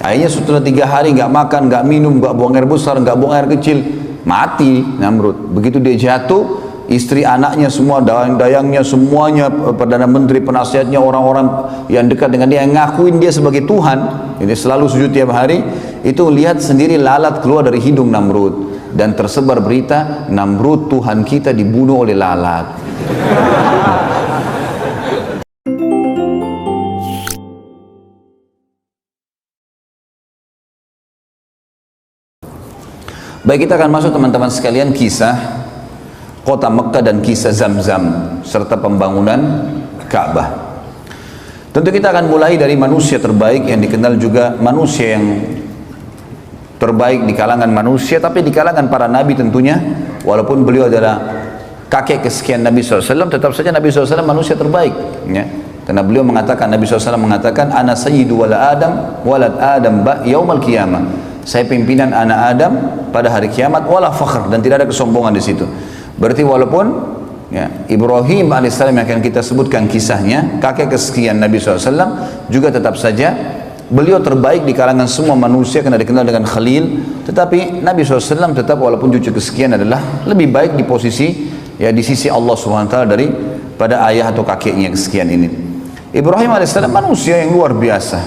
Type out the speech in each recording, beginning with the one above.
Akhirnya setelah 3 hari nggak makan, nggak minum, nggak buang air besar, nggak buang air kecil, mati Namrud. Begitu dia jatuh, istri anaknya semua, dayang-dayangnya semuanya, perdana menteri, penasihatnya, orang-orang yang dekat dengan dia, yang ngakuin dia sebagai Tuhan, ini selalu sujud tiap hari, itu lihat sendiri lalat keluar dari hidung Namrud. Dan tersebar berita, Namrud Tuhan kita dibunuh oleh lalat. Baik, kita akan masuk teman-teman sekalian kisah kota Mekah dan kisah Zamzam serta pembangunan Ka'bah. Tentu kita akan mulai dari manusia terbaik yang dikenal juga manusia yang terbaik di kalangan manusia, tapi di kalangan para nabi tentunya, walaupun beliau adalah kakek kesekian Nabi SAW, tetap saja Nabi SAW manusia terbaik, ya. Karena beliau mengatakan, Nabi SAW mengatakan, ana sayyidu walad adam yaumal qiyamah. Saya pimpinan anak Adam pada hari kiamat, wala fakhr, dan tidak ada kesombongan di situ. Berarti walaupun ya, Ibrahim alaihissalam yang akan kita sebutkan kisahnya, kakek kesekian Nabi SAW, juga tetap saja beliau terbaik di kalangan semua manusia karena dikenal dengan Khalil. Tetapi Nabi SAW tetap walaupun cucu kesekian adalah lebih baik di posisi ya di sisi Allah SWT daripada ayah atau kakeknya kesekian ini. Ibrahim alaihissalam manusia yang luar biasa,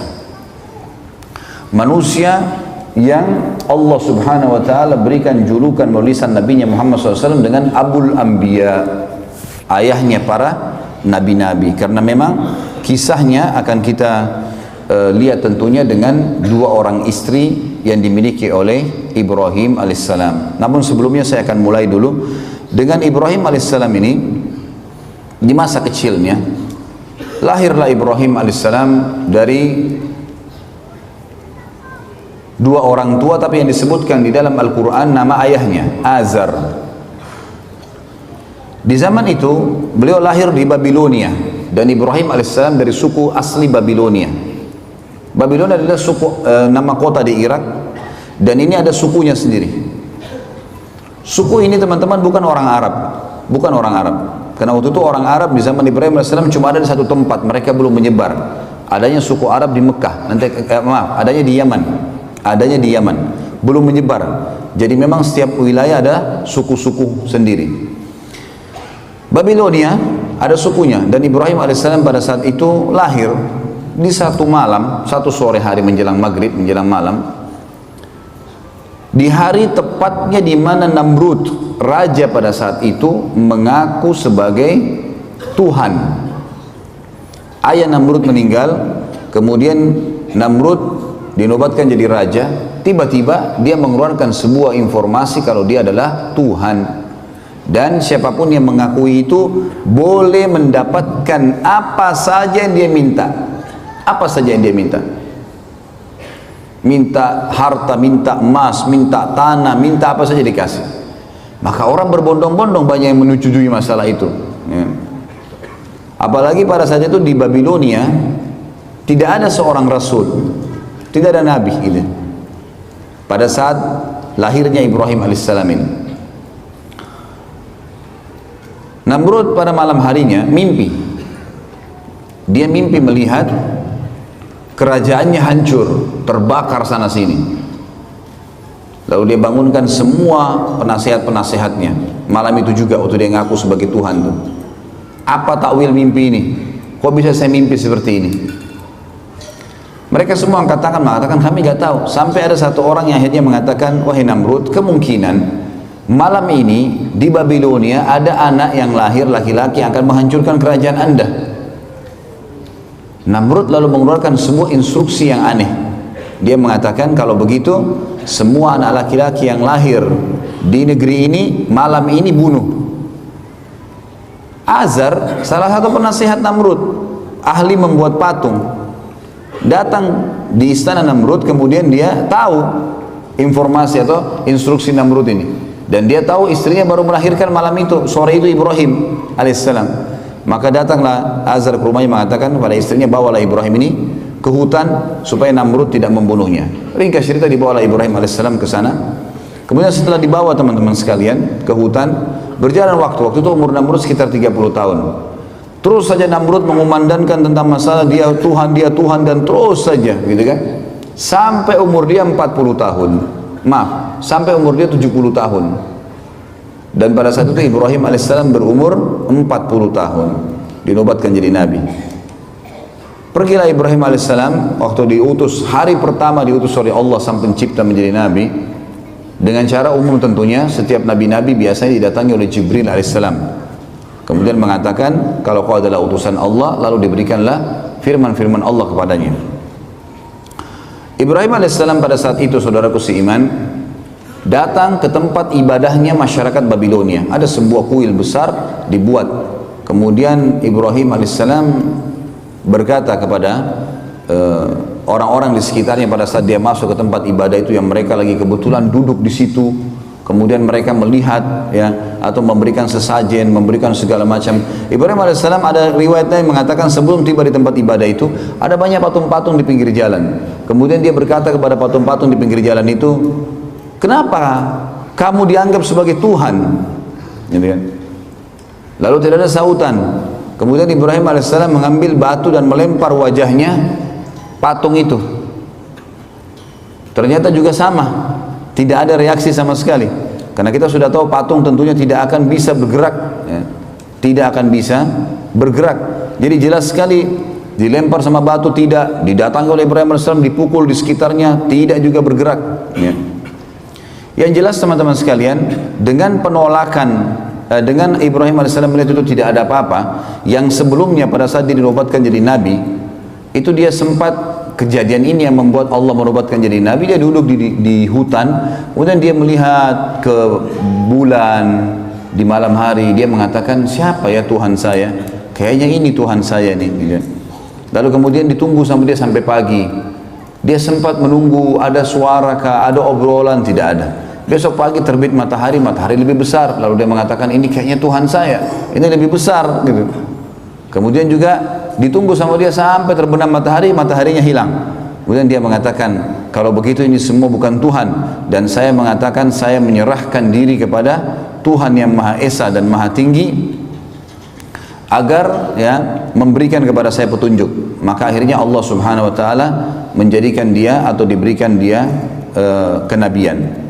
manusia yang Allah Subhanahu wa taala berikan julukan melalui lisan nabinya Muhammad SAW dengan Abul Anbiya, ayahnya para nabi-nabi, karena memang kisahnya akan kita lihat tentunya dengan 2 orang istri yang dimiliki oleh Ibrahim alaihissalam. Namun sebelumnya saya akan mulai dulu dengan Ibrahim alaihissalam ini. Di masa kecilnya lahirlah Ibrahim alaihissalam dari 2 orang tua, tapi yang disebutkan di dalam Al-Quran nama ayahnya Azar. Di zaman itu beliau lahir di Babilonia, dan Ibrahim alaihissalam dari suku asli Babilonia. Babilonia adalah suku nama kota di Irak, dan ini ada sukunya sendiri. Suku ini teman-teman bukan orang Arab, bukan orang Arab, karena waktu itu orang Arab di zaman Ibrahim alaihissalam cuma ada di satu tempat, mereka belum menyebar. Adanya suku Arab di Mekah, adanya di Yaman. Adanya di Yaman, belum menyebar. Jadi memang setiap wilayah ada suku-suku sendiri. Babilonia ada sukunya, dan Ibrahim alaihissalam pada saat itu lahir di satu malam, satu sore hari menjelang maghrib, menjelang malam, di hari tepatnya di mana Namrud, raja pada saat itu, mengaku sebagai Tuhan. Ayah Namrud meninggal, kemudian Namrud dinobatkan jadi raja. Tiba-tiba dia mengeluarkan sebuah informasi kalau dia adalah Tuhan, dan siapapun yang mengakui itu boleh mendapatkan apa saja yang dia minta. Apa saja yang dia minta, minta harta, minta emas, minta tanah, minta apa saja dikasih. Maka orang berbondong-bondong banyak yang menyetujui masalah itu, ya. Apalagi pada saat itu di Babilonia tidak ada seorang rasul, tidak ada nabi gitu. Pada saat lahirnya Ibrahim alaihissalam ini, Namrud pada malam harinya mimpi. Dia mimpi melihat kerajaannya hancur, terbakar sana sini. Lalu dia bangunkan semua penasihat-penasihatnya malam itu juga waktu dia ngaku sebagai Tuhan tuh. Apa takwil mimpi ini? Kok bisa saya mimpi seperti ini? Mereka semua mengatakan kami gak tahu. Sampai ada satu orang yang akhirnya mengatakan, wahai Namrud, kemungkinan malam ini di Babilonia ada anak yang lahir laki-laki yang akan menghancurkan kerajaan Anda. Namrud lalu mengeluarkan sebuah instruksi yang aneh. Dia mengatakan kalau begitu semua anak laki-laki yang lahir di negeri ini malam ini bunuh. Azar, salah satu penasihat Namrud, ahli membuat patung, datang di istana Namrud, kemudian dia tahu informasi atau instruksi Namrud ini, dan dia tahu istrinya baru melahirkan malam itu, sore itu Ibrahim alaihissalam. Maka datanglah Azar ke rumahnya mengatakan pada istrinya, bawalah Ibrahim ini ke hutan supaya Namrud tidak membunuhnya. Ringkas cerita, dibawalah Ibrahim alaihissalam ke sana. Kemudian setelah dibawa teman-teman sekalian ke hutan, berjalan waktu itu umur Namrud sekitar 30 tahun. Terus saja Namrud mengumandangkan tentang masalah dia Tuhan dan terus saja gitu kan. sampai umur dia 40 tahun. Maaf, sampai umur dia 70 tahun. Dan pada saat itu Ibrahim alaihissalam berumur 40 tahun, dinobatkan jadi nabi. Pergilah Ibrahim alaihissalam waktu diutus, hari pertama diutus oleh Allah sang pencipta menjadi nabi. Dengan cara umum tentunya, setiap nabi-nabi biasanya didatangi oleh Jibril alaihissalam. Kemudian mengatakan, kalau kau adalah utusan Allah, lalu diberikanlah firman-firman Allah kepadanya. Ibrahim alaihissalam pada saat itu, saudaraku seiman, datang ke tempat ibadahnya masyarakat Babilonia. Ada sebuah kuil besar dibuat. Kemudian Ibrahim alaihissalam berkata kepada orang-orang di sekitarnya pada saat dia masuk ke tempat ibadah itu, yang mereka lagi kebetulan duduk di situ, kemudian mereka melihat ya, atau memberikan sesajen, memberikan segala macam. Ibrahim alaihissalam, ada riwayatnya yang mengatakan sebelum tiba di tempat ibadah itu ada banyak patung-patung di pinggir jalan. Kemudian dia berkata kepada patung-patung di pinggir jalan itu, kenapa kamu dianggap sebagai Tuhan? Gitu kan? Lalu tidak ada sautan. Kemudian Ibrahim alaihissalam mengambil batu dan melempar wajahnya patung itu. Ternyata juga sama, tidak ada reaksi sama sekali. Karena kita sudah tahu patung tentunya tidak akan bisa bergerak, ya. Tidak akan bisa bergerak. Jadi jelas sekali, dilempar sama batu tidak, didatangi oleh Ibrahim alaihissalam, dipukul di sekitarnya, tidak juga bergerak, ya. Yang jelas teman-teman sekalian, dengan penolakan, dengan Ibrahim alaihissalam melihat itu tidak ada apa-apa, yang sebelumnya pada saat dia dinobatkan jadi nabi, itu dia sempat, kejadian ini yang membuat Allah menobatkan jadi nabi. Dia duduk di hutan, kemudian dia melihat ke bulan di malam hari. Dia mengatakan, siapa ya Tuhan saya? Kayaknya ini Tuhan saya nih. Lalu kemudian ditunggu sampai dia sampai pagi. Dia sempat menunggu ada suara kah, ada obrolan, tidak ada. Besok pagi terbit matahari, matahari lebih besar. Lalu dia mengatakan, ini kayaknya Tuhan saya, ini lebih besar gitu. Kemudian juga ditunggu sama dia sampai terbenam matahari, mataharinya hilang. Kemudian dia mengatakan, kalau begitu ini semua bukan Tuhan, dan saya mengatakan saya menyerahkan diri kepada Tuhan yang Maha Esa dan Maha Tinggi agar ya memberikan kepada saya petunjuk. Maka akhirnya Allah Subhanahu wa taala menjadikan dia atau diberikan dia kenabian.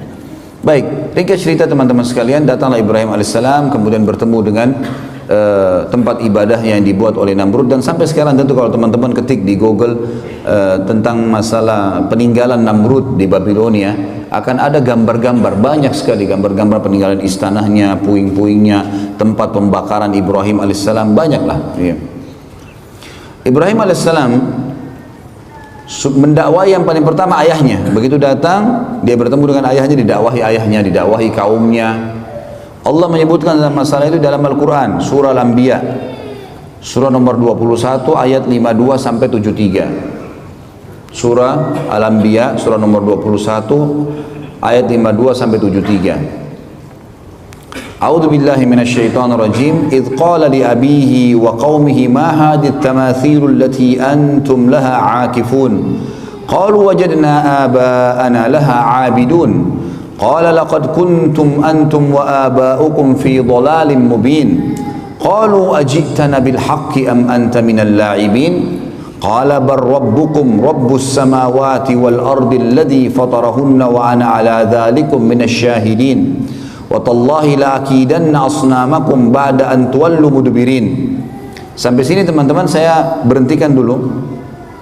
Baik, ringkas cerita teman-teman sekalian, datanglah Ibrahim alaihissalam kemudian bertemu dengan tempat ibadah yang dibuat oleh Namrud. Dan sampai sekarang tentu kalau teman-teman ketik di Google tentang masalah peninggalan Namrud di Babilonia, akan ada gambar-gambar, banyak sekali gambar-gambar peninggalan istananya, puing-puingnya, tempat pembakaran Ibrahim alaihissalam, banyaklah ya. Ibrahim alaihissalam mendakwai yang paling pertama ayahnya. Begitu datang, dia bertemu dengan ayahnya, didakwahi ayahnya, didakwahi kaumnya. Allah menyebutkan dalam masalah itu dalam Al-Quran, surah Al-Anbiya, surah nomor 21 ayat 52 sampai 73. Surah Al-Anbiya, surah nomor 21 ayat 52 sampai 73. A'udzu billahi minasyaitonir rajim. Idz qala li abihi wa qaumihi ma hadhihi at-tamathil allati antum laha 'akifun. Qalu wajadna aba'ana laha 'abidun. Qala laqad kuntum antum wa aba'ukum fi dhalalin mubin. Qalu aji'tana bil haqqi am anta minal la'ibin. Qala bal rabbukum rabbus samawati wal ardi alladhi fatarahunna wa ana 'ala dhalikum minasy syahidin. Watallahi la akidanna asnamakum ba'da an tuwallu mudbirin. Sampai sini teman-teman saya berhentikan dulu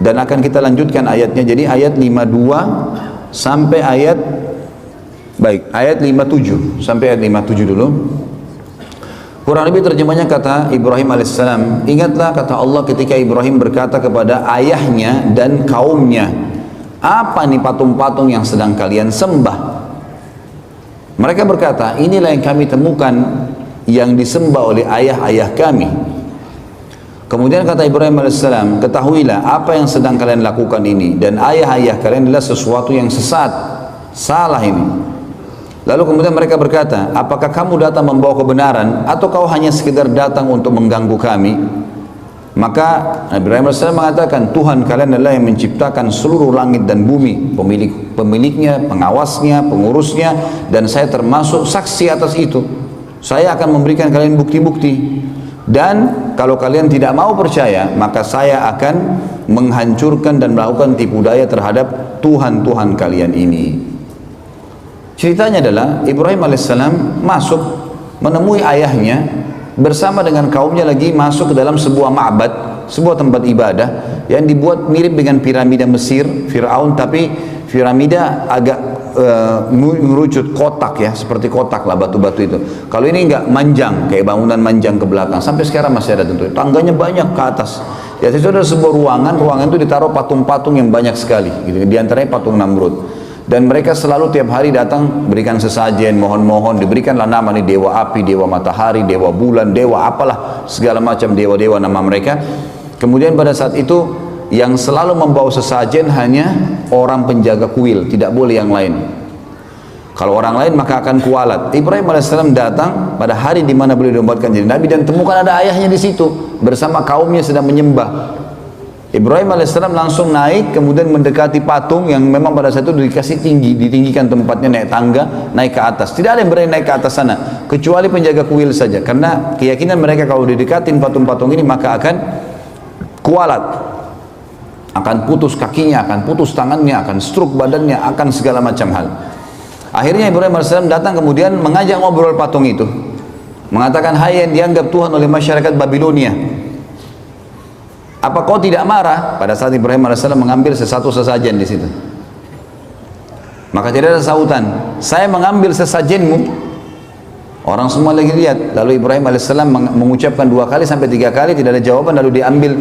dan akan kita lanjutkan ayatnya. Jadi ayat 52 sampai ayat ayat 57 sampai ayat 57 dulu. Kurang lebih terjemahnya kata Ibrahim alaihissalam, ingatlah kata Allah ketika Ibrahim berkata kepada ayahnya dan kaumnya, apa nih patung-patung yang sedang kalian sembah? Mereka berkata, inilah yang kami temukan yang disembah oleh ayah-ayah kami. Kemudian kata Ibrahim alaihissalam, ketahuilah apa yang sedang kalian lakukan ini dan ayah-ayah kalian adalah sesuatu yang sesat, salah ini. Lalu kemudian mereka berkata, apakah kamu datang membawa kebenaran atau kau hanya sekedar datang untuk mengganggu kami? Maka Ibrahim AS mengatakan, Tuhan kalian adalah yang menciptakan seluruh langit dan bumi, pemiliknya, pengawasnya, pengurusnya, dan saya termasuk saksi atas itu. Saya akan memberikan kalian bukti-bukti. Dan kalau kalian tidak mau percaya, maka saya akan menghancurkan dan melakukan tipu daya terhadap Tuhan-Tuhan kalian ini. Ceritanya adalah Ibrahim alaihissalam masuk menemui ayahnya bersama dengan kaumnya lagi masuk ke dalam sebuah ma'bad, sebuah tempat ibadah yang dibuat mirip dengan piramida Mesir Fir'aun, tapi piramida agak mengerucut kotak ya, seperti kotak lah batu-batu itu. Kalau ini enggak manjang, kayak bangunan manjang ke belakang, sampai sekarang masih ada tentu. Tangganya banyak ke atas. Ya, itu ada sebuah ruangan itu ditaruh patung-patung yang banyak sekali, gitu. Di antaranya patung Namrud. Dan mereka selalu tiap hari datang berikan sesajen, mohon-mohon, diberikanlah nama nih, dewa api, dewa matahari, dewa bulan, dewa apalah, segala macam dewa-dewa nama mereka. Kemudian pada saat itu yang selalu membawa sesajen hanya orang penjaga kuil, tidak boleh yang lain. Kalau orang lain maka akan kualat. Ibrahim alaihissalam datang pada hari di mana beliau dinobatkan jadi nabi dan temukan ada ayahnya di situ bersama kaumnya sedang menyembah. Ibrahim alaihissalam langsung naik, kemudian mendekati patung yang memang pada saat itu dikasih tinggi, ditinggikan tempatnya, naik tangga, naik ke atas. Tidak ada yang berani naik ke atas sana, kecuali penjaga kuil saja. Karena keyakinan mereka kalau didekatin patung-patung ini maka akan kualat, akan putus kakinya, akan putus tangannya, akan stroke badannya, akan segala macam hal. Akhirnya Ibrahim alaihissalam datang kemudian mengajak ngobrol patung itu, mengatakan, hai yang dianggap Tuhan oleh masyarakat Babilonia, apa kau tidak marah? Pada saat Ibrahim alaihissalam mengambil sesuatu sesajen di situ, maka tidak ada sautan. Saya mengambil sesajenmu. Orang semua lagi lihat. Lalu Ibrahim alaihissalam mengucapkan 2 kali sampai 3 kali, tidak ada jawaban. Lalu diambil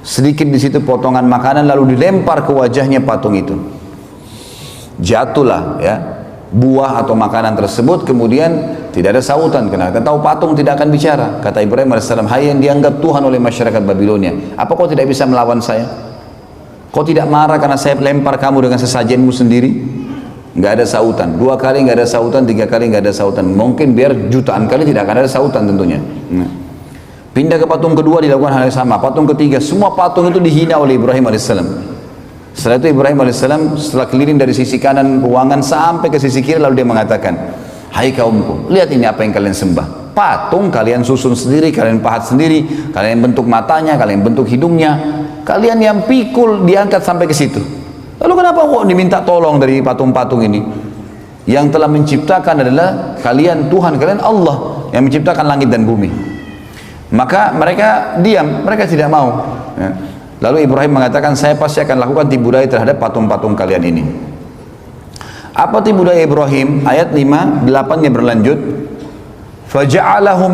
sedikit di situ potongan makanan, lalu dilempar ke wajahnya patung itu. Jatuhlah ya buah atau makanan tersebut, kemudian tidak ada sautan. Karena kita tahu patung tidak akan bicara. Kata Ibrahim alaihissalam, hai yang dianggap Tuhan oleh masyarakat Babilonia, apa kau tidak bisa melawan saya? Kau tidak marah karena saya lempar kamu dengan sesajenmu sendiri? Nggak ada sautan. 2 kali nggak ada sautan, 3 kali nggak ada sautan. Mungkin biar jutaan kali tidak akan ada sautan tentunya. Pindah ke patung kedua, dilakukan hal yang sama. Patung ketiga, semua patung itu dihina oleh Ibrahim alaihissalam. Setelah itu Ibrahim alaihissalam setelah keliling dari sisi kanan ruangan sampai ke sisi kiri, lalu dia mengatakan, hai kaumku, lihat ini apa yang kalian sembah. Patung kalian susun sendiri, kalian pahat sendiri, kalian bentuk matanya, kalian bentuk hidungnya, kalian yang pikul diangkat sampai ke situ. Lalu kenapa kok diminta tolong dari patung-patung ini? Yang telah menciptakan adalah kalian, Tuhan kalian Allah yang menciptakan langit dan bumi. Maka mereka diam, mereka tidak mau ya. Lalu Ibrahim mengatakan, saya pasti akan lakukan tipu daya terhadap patung-patung kalian ini. Apa tipu daya Ibrahim? Ayat 5, 8-nya berlanjut. فَجَعَلَهُمْ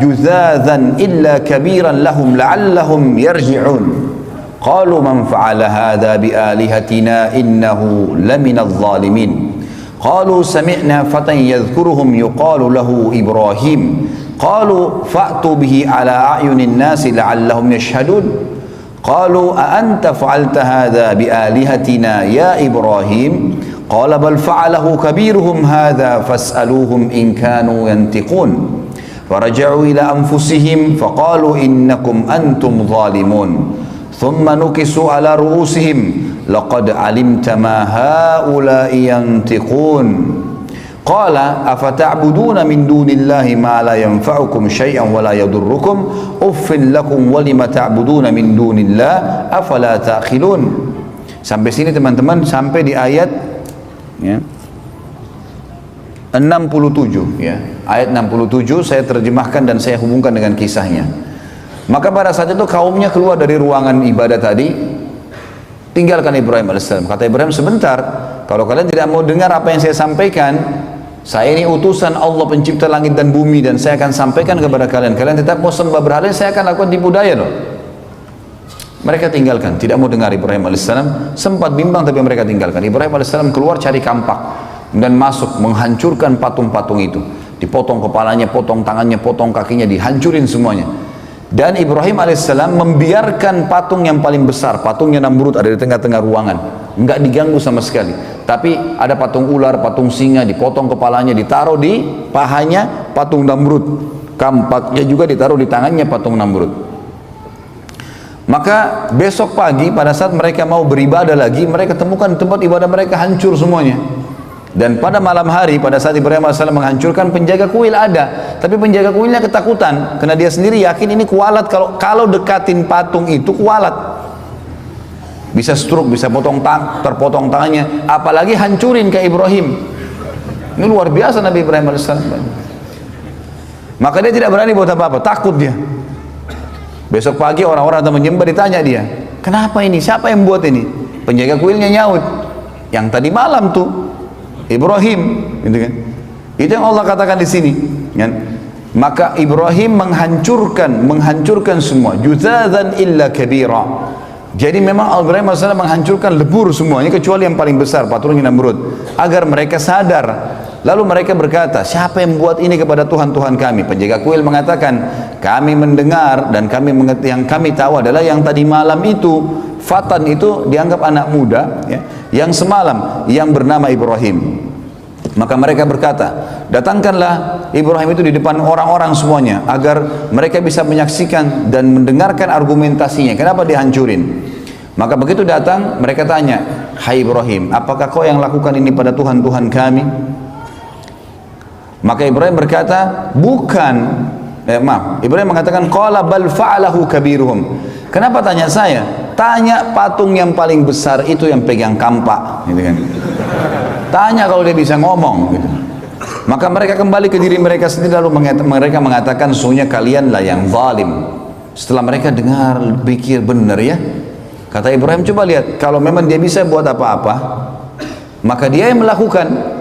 جُذَاذًا إِلَّا كَبِيرًا لَهُمْ لَعَلَّهُمْ يَرْجِعُونَ قَالُوا مَنْ فَعَلَ هَذَا بِآلِهَتِنَا إِنَّهُ لَمِنَ الظَّالِمِينَ قَالُوا سَمِعْنَا فَتًى يَذْكُرُهُمْ يُقَالُ لَهُ إِبْرَاهِيمُ قَالُوا فَأْتُوا بِهِ عَلَى أَعْيُنِ النَّاسِ لَعَلَّهُمْ يَشْهَدُونَ قالوا أأنت فعلت هذا بآلهتنا يا إبراهيم قال بل فعله كبيرهم هذا فاسألوهم إن كانوا ينطقون فرجعوا إلى أنفسهم فقالوا إنكم أنتم ظالمون ثم نكسوا على رؤوسهم لقد علمت ما هؤلاء ينطقون قال أفتعبدون من دون الله ما لا ينفعكم شيئا ولا يضركم أف لكم ولم تعبدون من دون الله أفلا تأخلون. Sampai sini teman-teman, sampai di ayat ya, 67 ya. Ayat 67 saya terjemahkan dan saya hubungkan dengan kisahnya. Maka pada saat itu kaumnya keluar dari ruangan ibadah tadi, tinggalkan Ibrahim alaihissalam. Kata Ibrahim, sebentar, kalau kalian tidak mau dengar apa yang saya sampaikan, saya ini utusan Allah pencipta langit dan bumi dan saya akan sampaikan kepada kalian. Kalian tetap mau sembah berhala, saya akan lakukan tipu daya loh. Mereka tinggalkan, tidak mau dengar Ibrahim alaihissalam. Sempat bimbang tapi mereka tinggalkan. Ibrahim alaihissalam keluar cari kampak dan masuk menghancurkan patung-patung itu. Dipotong kepalanya, potong tangannya, potong kakinya, dihancurin semuanya. Dan Ibrahim alaihissalam membiarkan patung yang paling besar, patungnya Namrud, ada di tengah-tengah ruangan, enggak diganggu sama sekali. Tapi ada patung ular, patung singa, dipotong kepalanya, ditaruh di pahanya patung Namrud, kampaknya juga ditaruh di tangannya patung Namrud. Maka besok pagi pada saat mereka mau beribadah lagi, mereka temukan tempat ibadah mereka hancur semuanya. Dan pada malam hari, pada saat Ibrahim AS menghancurkan, penjaga kuil ada, tapi penjaga kuilnya ketakutan karena dia sendiri yakin ini kualat, kalau dekatin patung itu kualat, bisa stroke, bisa terpotong tangannya, apalagi hancurin kayak Ibrahim. Ini luar biasa Nabi Ibrahim AS. Maka dia tidak berani buat apa-apa, takut dia. Besok pagi orang-orang datang menyembah, ditanya dia, kenapa ini, siapa yang buat ini? Penjaga kuilnya nyaut, yang tadi malam tuh Ibrahim, gitu kan? Itu yang Allah katakan di sini, kan? Maka Ibrahim menghancurkan semua, juzadzan illa kabira. Jadi memang Ibrahim AS menghancurkan lebur semuanya kecuali yang paling besar, patungnya Namrud, agar mereka sadar. Lalu mereka berkata, siapa yang buat ini kepada Tuhan-Tuhan kami? Penjaga kuil mengatakan, kami mendengar dan kami mengerti, yang kami tahu adalah yang tadi malam itu, Fatan itu dianggap anak muda, ya, yang semalam, yang bernama Ibrahim. Maka mereka berkata, datangkanlah Ibrahim itu di depan orang-orang semuanya, agar mereka bisa menyaksikan dan mendengarkan argumentasinya, kenapa dihancurin. Maka begitu datang, mereka tanya, hai Ibrahim, apakah kau yang lakukan ini pada Tuhan-Tuhan kami? Maka Ibrahim berkata, bukan. Ibrahim mengatakan, qala bal fa'alahu kabiruhum. Kenapa tanya saya? Tanya patung yang paling besar itu yang pegang kampak, gitu kan. Tanya kalau dia bisa ngomong, gitu. Maka mereka kembali ke diri mereka sendiri, lalu mereka mengatakan, sesungguhnya kalianlah yang zalim. Setelah mereka dengar, pikir benar ya. Kata Ibrahim, coba lihat, kalau memang dia bisa buat apa-apa, maka dia yang melakukan.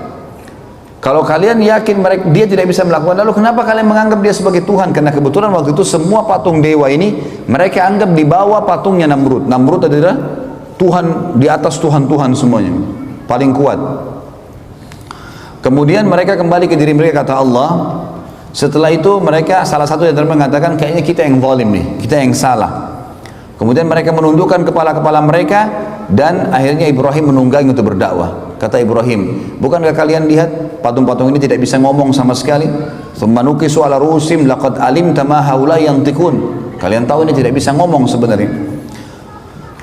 Kalau kalian yakin dia tidak bisa melakukan, lalu kenapa kalian menganggap dia sebagai Tuhan? Karena kebetulan waktu itu semua patung dewa ini mereka anggap di bawah patungnya Namrud. Namrud adalah Tuhan di atas Tuhan-Tuhan semuanya, paling kuat. Kemudian mereka kembali ke diri mereka, kata Allah. Setelah itu mereka, salah satu yang mengatakan, kayaknya kita yang zalim nih, kita yang salah. Kemudian mereka menundukkan kepala-kepala mereka, dan akhirnya Ibrahim menunggangi untuk berdakwah. Kata Ibrahim, bukankah kalian lihat patung-patung ini tidak bisa ngomong sama sekali? Tsumma nukisu ala rusim laqad alimta ma haula yantiqun. Kalian tahu ini tidak bisa ngomong sebenarnya.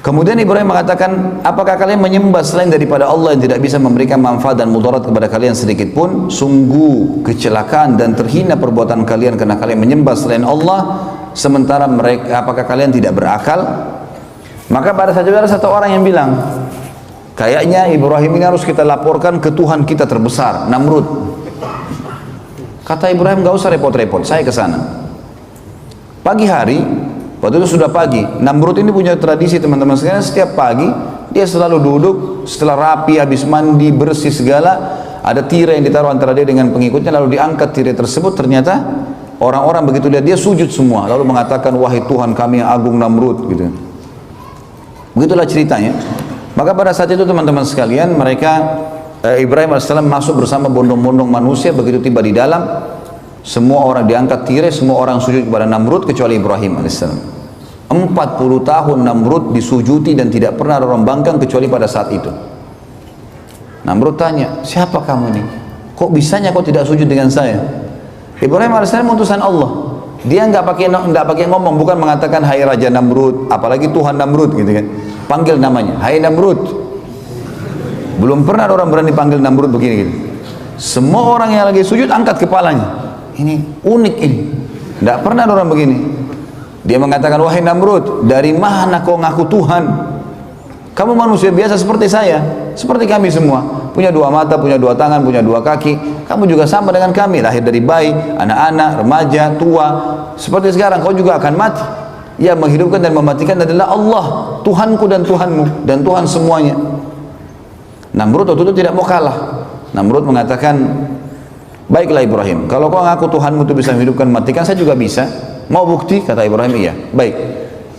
Kemudian Ibrahim mengatakan, apakah kalian menyembah selain daripada Allah yang tidak bisa memberikan manfaat dan mudarat kepada kalian sedikit pun? Sungguh kecelakaan dan terhina perbuatan kalian karena kalian menyembah selain Allah, sementara mereka, apakah kalian tidak berakal? Maka pada saat itu ada satu orang yang bilang, kayaknya Ibrahim ini harus kita laporkan ke Tuhan kita terbesar, Namrud. Kata Ibrahim, gak usah repot-repot, saya ke sana. Pagi hari, waktu itu sudah pagi, Namrud ini punya tradisi teman-teman sekalian, setiap pagi dia selalu duduk, setelah rapi, habis mandi, bersih segala, ada tirai yang ditaruh antara dia dengan pengikutnya, lalu diangkat tirai tersebut, ternyata orang-orang begitu lihat dia sujud semua, lalu mengatakan, wahai Tuhan kami yang agung Namrud, gitu. Begitulah ceritanya. Maka pada saat itu teman-teman sekalian, Ibrahim AS masuk bersama bondong-bondong manusia. Begitu tiba di dalam, semua orang diangkat tirai, semua orang sujud kepada Namrud kecuali Ibrahim AS. 40 tahun Namrud disujuti dan tidak pernah orang bangkang kecuali pada saat itu. Namrud tanya, siapa kamu ini? Kok bisanya kau tidak sujud dengan saya? Ibrahim AS utusan Allah. Dia nggak pakai ngomong, bukan mengatakan hai Raja Namrud, apalagi Tuhan Namrud, gitu kan. Panggil namanya, hai Namrud. Belum pernah orang berani panggil Namrud begini gitu. Semua orang yang lagi sujud angkat kepalanya. Ini unik ini. Tidak pernah orang begini. Dia mengatakan, wahai Namrud, dari mana kau ngaku Tuhan? Kamu manusia biasa seperti saya, seperti kami semua. Punya dua mata, punya dua tangan, punya dua kaki. Kamu juga sama dengan kami, lahir dari bayi, anak-anak, remaja, tua. Seperti sekarang, kau juga akan mati. Yang menghidupkan dan mematikan adalah Allah, Tuhanku dan Tuhanmu, dan Tuhan semuanya. Namrud waktu itu tidak mau kalah. Namrud mengatakan, baiklah Ibrahim, kalau kau ngaku Tuhanmu itu bisa menghidupkan, mematikan, saya juga bisa. Mau bukti? Kata Ibrahim, iya. Baik.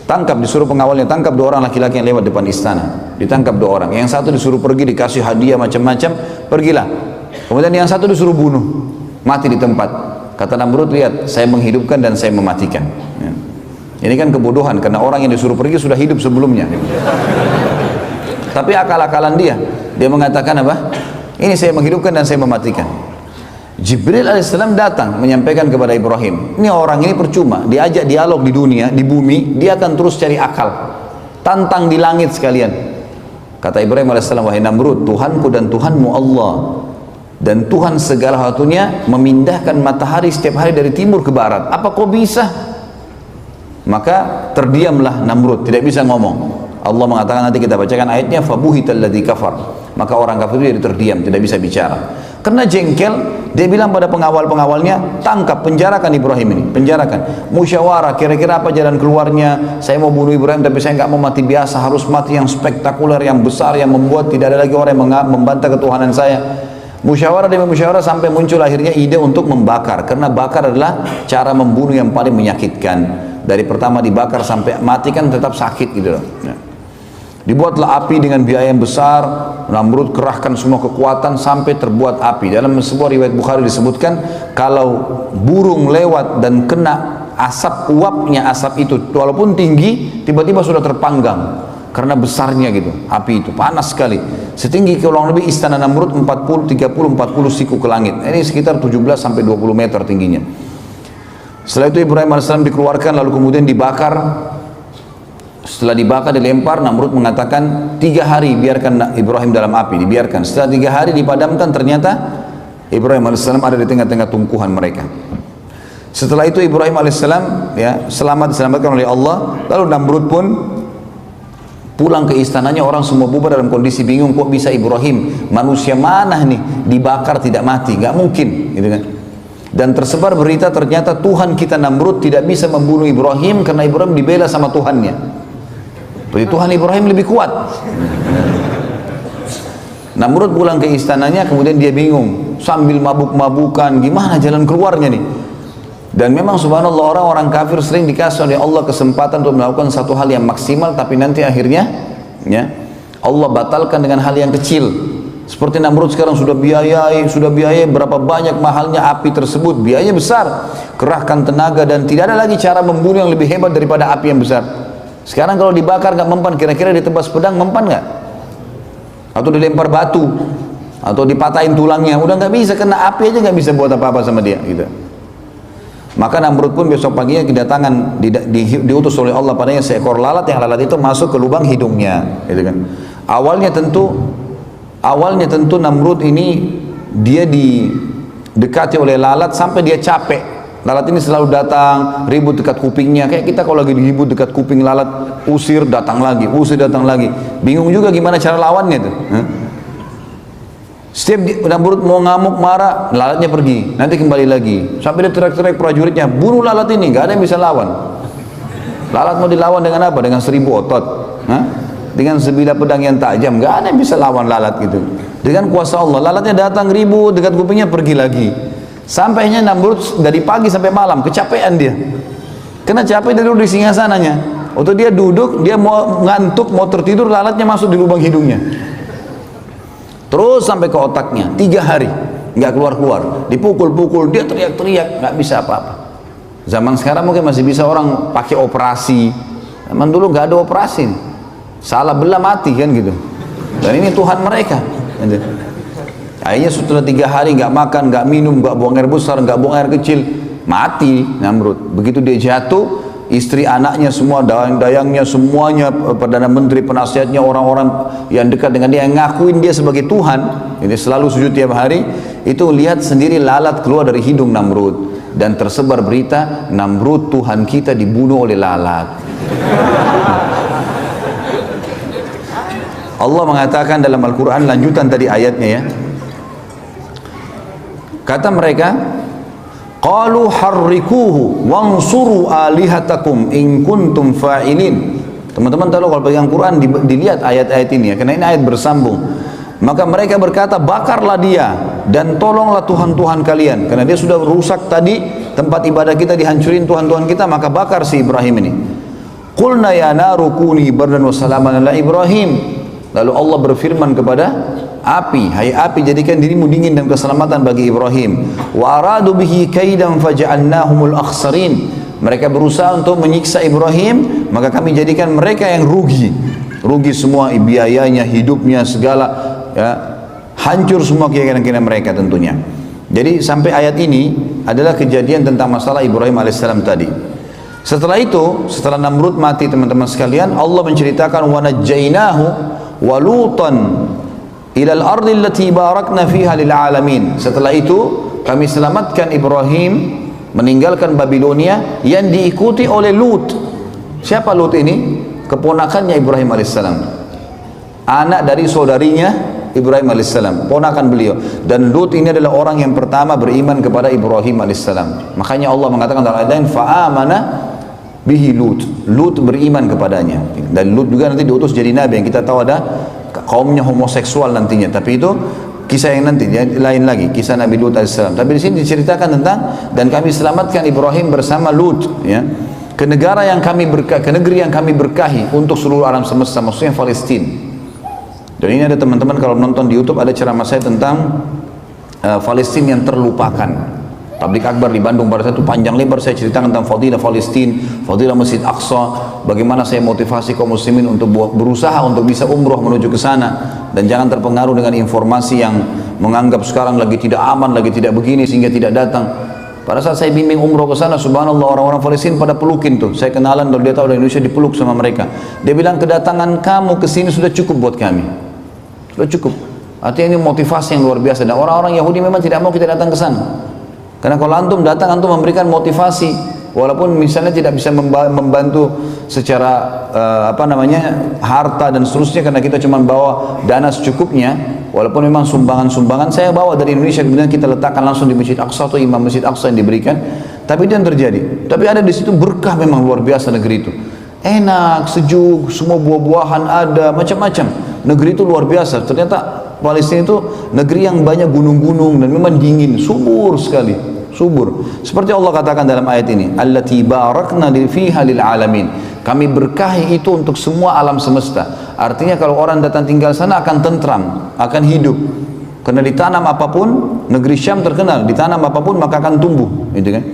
Tangkap, disuruh pengawalnya, tangkap dua orang laki-laki yang lewat depan istana. Ditangkap dua orang. Yang satu disuruh pergi, dikasih hadiah macam-macam, pergilah. Kemudian yang satu disuruh bunuh, mati di tempat. Kata Namrud, lihat, saya menghidupkan dan saya mematikan. Ya. Ini kan kebodohan, karena orang yang disuruh pergi sudah hidup sebelumnya. Tapi akal-akalan dia mengatakan apa? Ini saya menghidupkan dan saya mematikan. Jibril alaihissalam datang menyampaikan kepada Ibrahim, ini orang ini percuma, diajak dialog di dunia, di bumi, dia akan terus cari akal, tantang di langit sekalian. Kata Ibrahim alaihissalam, wahai Namrud, Tuhanku dan Tuhanmu Allah, dan Tuhan segala sesuatunya memindahkan matahari setiap hari dari timur ke barat. Apa kau bisa? Maka terdiamlah Namrud, tidak bisa ngomong. Allah mengatakan, nanti kita bacakan ayatnya, fabuhitalladzi kafar. Maka orang kafir itu jadi terdiam, tidak bisa bicara. Karena jengkel, dia bilang pada pengawal-pengawalnya, tangkap, penjarakan Ibrahim ini, penjarakan. Musyawarah, kira-kira apa jalan keluarnya? Saya mau bunuh Ibrahim, tapi saya nggak mau mati biasa, harus mati yang spektakuler, yang besar, yang membuat tidak ada lagi orang yang membantah ketuhanan saya. Musyawarah demi musyawarah sampai muncul akhirnya ide untuk membakar, karena bakar adalah cara membunuh yang paling menyakitkan. Dari pertama dibakar sampai mati kan tetap sakit gitu loh. Ya. Dibuatlah api dengan biaya yang besar. Namrud kerahkan semua kekuatan sampai terbuat api. Dalam sebuah riwayat Bukhari disebutkan, kalau burung lewat dan kena asap, uapnya asap itu walaupun tinggi, tiba-tiba sudah terpanggang karena besarnya gitu. Api itu panas sekali, setinggi kurang lebih istana Namrud 40 siku ke langit. Ini sekitar 17 sampai 20 meter tingginya. Setelah itu Ibrahim AS dikeluarkan, lalu kemudian dibakar. Setelah dibakar, dilempar, Namrud mengatakan 3 hari biarkan Ibrahim dalam api, dibiarkan. Setelah 3 hari dipadamkan, ternyata Ibrahim AS ada di tengah-tengah tumpuhan mereka. Setelah itu Ibrahim AS ya, diselamatkan oleh Allah. Lalu Namrud pun pulang ke istananya, orang semua bubar dalam kondisi bingung, kok bisa Ibrahim, manusia mana nih dibakar tidak mati, nggak mungkin gitu kan. Dan tersebar berita ternyata Tuhan kita Namrud tidak bisa membunuh Ibrahim karena Ibrahim dibela sama Tuhannya. Jadi Tuhan Ibrahim lebih kuat. Namrud pulang ke istananya, kemudian dia bingung sambil mabuk-mabukan, gimana jalan keluarnya nih. Dan memang subhanallah, orang-orang kafir sering dikasih oleh Allah kesempatan untuk melakukan satu hal yang maksimal, tapi nanti akhirnya ya Allah batalkan dengan hal yang kecil. Seperti Namrud sekarang sudah biayai berapa banyak mahalnya api tersebut, biayanya besar, kerahkan tenaga dan tidak ada lagi cara membunuh yang lebih hebat daripada api yang besar. Sekarang kalau dibakar nggak mempan, kira-kira ditebas pedang mempan nggak? Atau dilempar batu, atau dipatahin tulangnya, udah nggak bisa, kena api aja nggak bisa buat apa-apa sama dia gitu. Maka Namrud pun besok paginya kedatangan, diutus oleh Allah padanya seekor lalat, yang lalat itu masuk ke lubang hidungnya gitu kan. Awalnya tentu Namrud ini dia didekati oleh lalat sampai dia capek. Lalat ini selalu datang, ribut dekat kupingnya. Kayak kita kalau lagi ribut dekat kuping lalat, usir datang lagi. Bingung juga gimana cara lawannya itu. Setiap Namrud mau ngamuk marah, lalatnya pergi, nanti kembali lagi. Sampai dia teriak-teriak prajuritnya, bunuh lalat ini, nggak ada yang bisa lawan. Lalat mau dilawan dengan apa? Dengan 1000 otot. Dengan sebilah pedang yang tajam, nggak ada yang bisa lawan lalat gitu. Dengan kuasa Allah, lalatnya datang ribut dekat kupingnya, pergi lagi. Sampainya Namrud dari pagi sampai malam kecapean dia. Kena capek dari di singgasananya. Waktu dia duduk, dia mau ngantuk, mau tertidur, lalatnya masuk di lubang hidungnya. Terus sampai ke otaknya, 3 hari nggak keluar-keluar. Dipukul-pukul, dia teriak-teriak, nggak bisa apa-apa. Zaman sekarang mungkin masih bisa orang pakai operasi. Zaman dulu nggak ada operasi. Salah belah mati kan gitu. Dan ini Tuhan mereka. Akhirnya setelah 3 hari nggak makan, nggak minum, nggak buang air besar, nggak buang air kecil, mati Namrud. Begitu dia jatuh, istri anaknya semua, dayang-dayangnya semuanya, perdana menteri, penasihatnya, orang-orang yang dekat dengan dia yang ngakuin dia sebagai Tuhan, ini selalu sujud tiap hari, itu lihat sendiri lalat keluar dari hidung Namrud. Dan tersebar berita Namrud Tuhan kita dibunuh oleh lalat. Allah mengatakan dalam Al-Quran, lanjutan tadi ayatnya ya, kata mereka, qalu harrikuhu wansuru alihatakum in kuntum fa'ilin. Teman-teman tahu kalau pegang Quran dilihat ayat-ayat ini ya, karena ini ayat bersambung. Maka mereka berkata, bakarlah dia dan tolonglah Tuhan-Tuhan kalian, karena dia sudah rusak tadi tempat ibadah kita, dihancurin Tuhan-Tuhan kita, maka bakar si Ibrahim ini. Qulna ya naru kuni bardan wa salaman ala Ibrahim. Lalu Allah berfirman kepada api, hai api, jadikan dirimu dingin dan keselamatan bagi Ibrahim. Wa aradu bihi kaidan faja'alnahumul akhsarin. Mereka berusaha untuk menyiksa Ibrahim, maka kami jadikan mereka yang rugi semua, biayanya, hidupnya, segala ya, hancur semua keyakinan mereka tentunya. Jadi sampai ayat ini adalah kejadian tentang masalah Ibrahim alaihissalam tadi. Setelah itu, setelah Namrud mati teman-teman sekalian, Allah menceritakan wa najjainahu wa Lutan ilal ardi allati barakna fiha lil alamin. Setelah itu kami selamatkan Ibrahim meninggalkan Babilonia yang diikuti oleh Lut. Siapa Lut ini? Keponakannya Ibrahim alaihissalam, anak dari saudarinya Ibrahim alaihissalam, ponakan beliau. Dan Lut ini adalah orang yang pertama beriman kepada Ibrahim alaihissalam. Makanya Allah mengatakan dalam ayat lain, fa'amana bihi Lut. Lut beriman kepadanya. Dan Lut juga nanti diutus jadi nabi, yang kita tahu ada kaumnya homoseksual nantinya. Tapi itu kisah yang nanti lain lagi, kisah Nabi Lut alaihissalam. Tapi di sini diceritakan tentang dan kami selamatkan Ibrahim bersama Lut, ya, ke negara yang kami ke negeri yang kami berkahi untuk seluruh alam semesta, maksudnya Palestina. Dan ini ada teman-teman kalau nonton di YouTube ada ceramah saya tentang Palestina yang terlupakan. Tablik Akbar di Bandung pada saat itu panjang lebar saya ceritakan tentang fadilah Palestina, fadilah Masjid Aqsa, bagaimana saya motivasi kaum muslimin untuk berusaha untuk bisa umroh menuju ke sana dan jangan terpengaruh dengan informasi yang menganggap sekarang lagi tidak aman, lagi tidak begini sehingga tidak datang. Pada saat saya bimbing umroh ke sana, subhanallah orang-orang Palestina pada pelukin tuh. Saya kenalan kalau dia tahu dari Indonesia dipeluk sama mereka. Dia bilang kedatangan kamu ke sini sudah cukup buat kami. Sudah cukup. Artinya ini motivasi yang luar biasa. Dan orang-orang Yahudi memang tidak mau kita datang ke sana. Karena kalau antum datang, antum memberikan motivasi, walaupun misalnya tidak bisa membantu secara harta dan seterusnya, karena kita cuma bawa dana secukupnya. Walaupun memang sumbangan-sumbangan saya bawa dari Indonesia, kemudian kita letakkan langsung di Masjid Aqsa atau Imam Masjid Aqsa yang diberikan. Tapi itu yang terjadi. Tapi ada di situ berkah memang luar biasa negeri itu. Enak, sejuk, semua buah-buahan ada, macam-macam. Negeri itu luar biasa. Ternyata Palestina itu negeri yang banyak gunung-gunung dan memang dingin, subur sekali, subur. Seperti Allah katakan dalam ayat ini, allati barakna fiha lil alamin. Kami berkahi itu untuk semua alam semesta. Artinya kalau orang datang tinggal sana akan tentram, akan hidup. Karena ditanam apapun, negeri Syam terkenal, ditanam apapun maka akan tumbuh, gitu kan?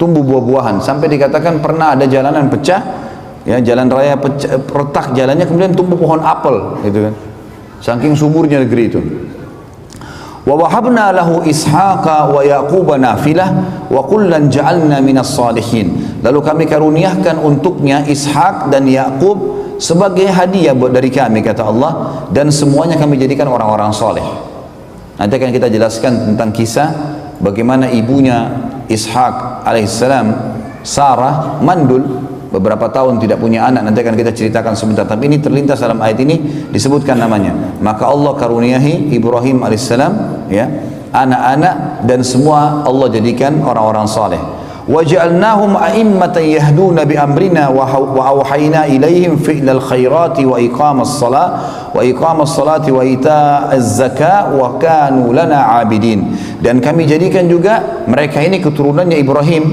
Tumbuh buah-buahan. Sampai dikatakan pernah ada jalanan pecah, ya jalan raya pecah, retak jalannya, kemudian tumbuh pohon apel, gitu kan? Saking suburnya negeri itu. Wa wahabna lahu ishaqa wa yaquba nafilah wa kullan ja'alna minas salihin. Lalu kami karuniakan untuknya Ishak dan Yakub sebagai hadiah buat dari kami, kata Allah, dan semuanya kami jadikan orang-orang soleh. Nanti akan kita jelaskan tentang kisah bagaimana ibunya Ishak alaihissalam, Sarah, mandul beberapa tahun tidak punya anak. Nanti akan kita ceritakan sebentar, tapi ini terlintas dalam ayat ini disebutkan namanya. Maka Allah karuniahi Ibrahim alaihissalam, ya, anak-anak dan semua Allah jadikan orang-orang saleh. Waja'alnahum a'immatan yahduna bi amrina wa awhayna ilaihim fi'lal khairati wa iqamas salati wa ita'az zakat wa kanu lana 'abidin. Dan kami jadikan juga mereka ini keturunannya Ibrahim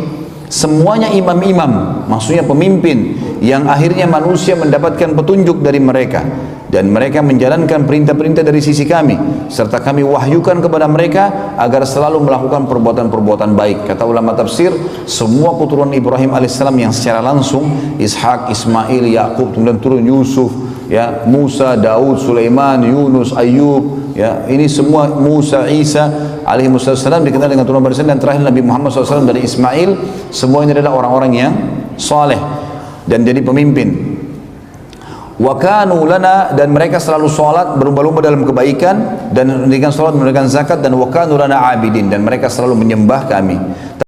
semuanya imam-imam, maksudnya pemimpin yang akhirnya manusia mendapatkan petunjuk dari mereka, dan mereka menjalankan perintah-perintah dari sisi kami, serta kami wahyukan kepada mereka agar selalu melakukan perbuatan-perbuatan baik. Kata ulama tafsir, semua keturunan Ibrahim alaihissalam yang secara langsung, Ishak, Ismail, Yakub, kemudian turun Yusuf, ya, Musa, Daud, Sulaiman, Yunus, Ayub, ya, ini semua Musa, Isa alaihi wassalam dikenal dengan turunan barisan, dan terakhir Nabi Muhammad SAW dari Ismail. Semua ini adalah orang-orang yang saleh dan jadi pemimpin. Wa kanu lana, dan mereka selalu salat, berlomba-lomba dalam kebaikan dan mendirikan salat, memberikan zakat, dan wa kanu lana abidin, dan mereka selalu menyembah kami.